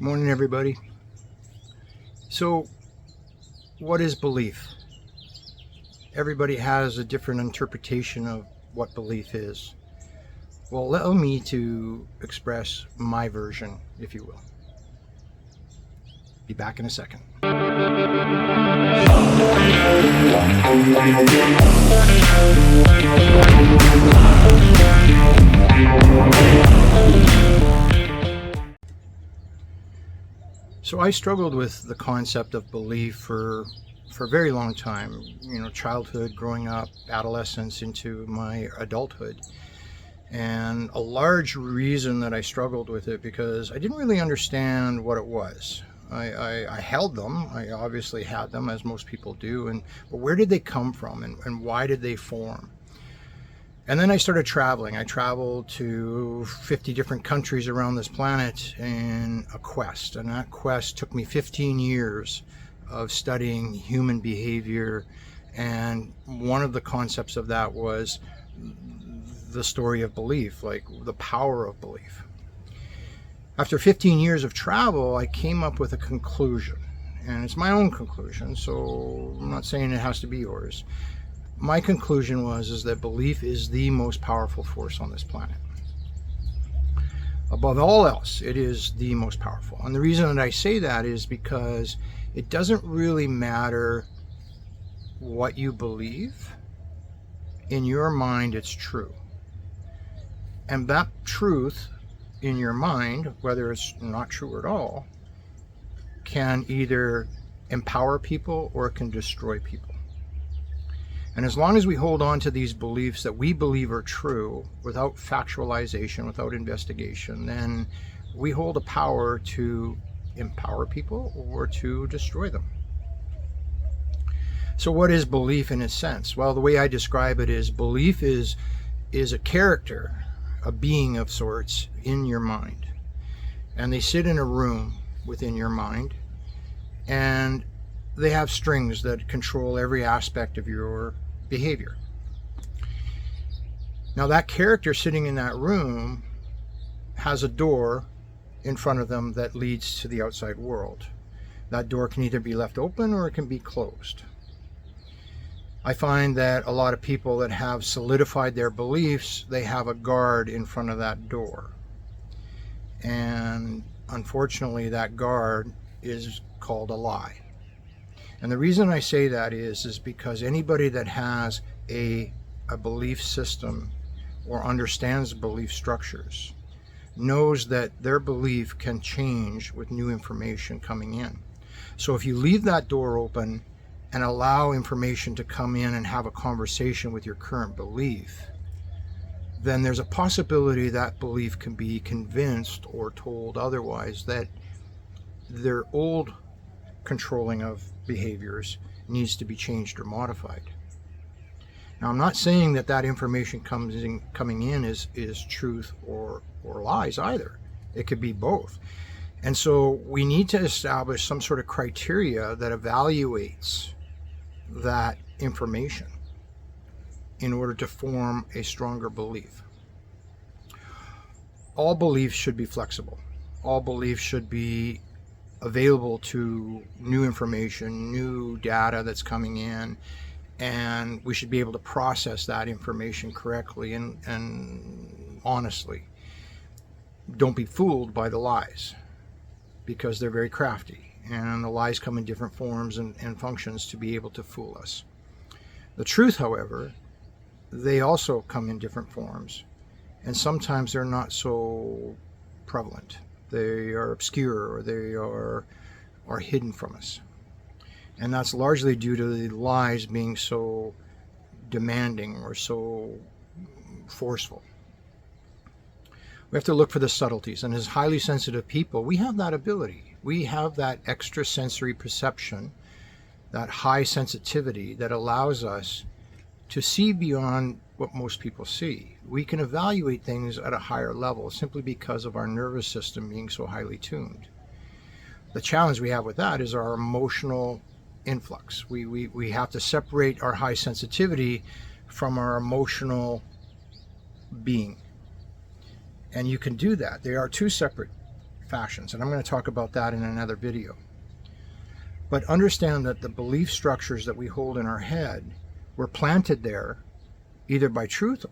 Morning, everybody. So, what is belief? Everybody has a different interpretation of what belief is. Well, allow me to express my version, if you will. Be back in a second. So I struggled with the concept of belief for a very long time, childhood, growing up, adolescence into my adulthood. And a large reason that I struggled with it because I didn't really understand what it was. I held them. I obviously had them, as most people do, but where did they come from, and why did they form? And then I started traveling. I traveled to 50 different countries around this planet in a quest. And that quest took me 15 years of studying human behavior. And one of the concepts of that was the story of belief, like the power of belief. After 15 years of travel, I came up with a conclusion. And it's my own conclusion, so I'm not saying it has to be yours. My conclusion is that belief is the most powerful force on this planet. Above all else, it is the most powerful. And the reason that I say that is because it doesn't really matter what you believe. In your mind, it's true. And that truth in your mind, whether it's not true at all, can either empower people or it can destroy people. And as long as we hold on to these beliefs that we believe are true without factualization, without investigation, then we hold a power to empower people or to destroy them. So what is belief in a sense? Well, the way I describe it is belief is a character, a being of sorts in your mind. And they sit in a room within your mind, and they have strings that control every aspect of your behavior. Now, that character sitting in that room has a door in front of them that leads to the outside world. That door can either be left open or it can be closed. I find that a lot of people that have solidified their beliefs, they have a guard in front of that door. And unfortunately, that guard is called a lie. And the reason I say that is because anybody that has a belief system or understands belief structures knows that their belief can change with new information coming in. So if you leave that door open and allow information to come in and have a conversation with your current belief, then there's a possibility that belief can be convinced or told otherwise that their old controlling of behaviors needs to be changed or modified. Now, I'm not saying that information coming in is truth or lies either. It could be both. And so we need to establish some sort of criteria that evaluates that information in order to form a stronger belief. All beliefs should be flexible. All beliefs should be available to new information, new data that's coming in, and we should be able to process that information correctly and honestly. Don't be fooled by the lies, because they're very crafty, and the lies come in different forms and functions to be able to fool us. The truth, however, they also come in different forms, and sometimes they're not so prevalent. They are obscure, or they are hidden from us. And that's largely due to the lies being so demanding or so forceful. We have to look for the subtleties. And as highly sensitive people, we have that ability. We have that extrasensory perception, that high sensitivity that allows us to see beyond what most people see. We can evaluate things at a higher level simply because of our nervous system being so highly tuned. The challenge we have with that is our emotional influx. We have to separate our high sensitivity from our emotional being. And you can do that. They are two separate fashions. And I'm going to talk about that in another video. But understand that the belief structures that we hold in our head were planted there either by truth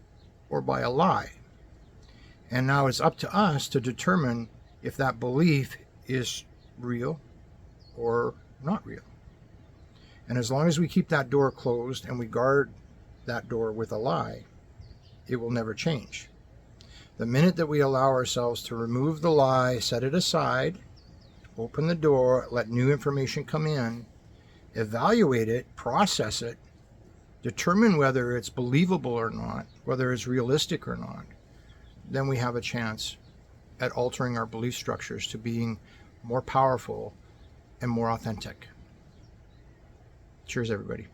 or by a lie. And now it's up to us to determine if that belief is real or not real. And as long as we keep that door closed and we guard that door with a lie, it will never change. The minute that we allow ourselves to remove the lie, set it aside, open the door, let new information come in, evaluate it, process it, determine whether it's believable or not, whether it's realistic or not, then we have a chance at altering our belief structures to being more powerful and more authentic. Cheers, everybody.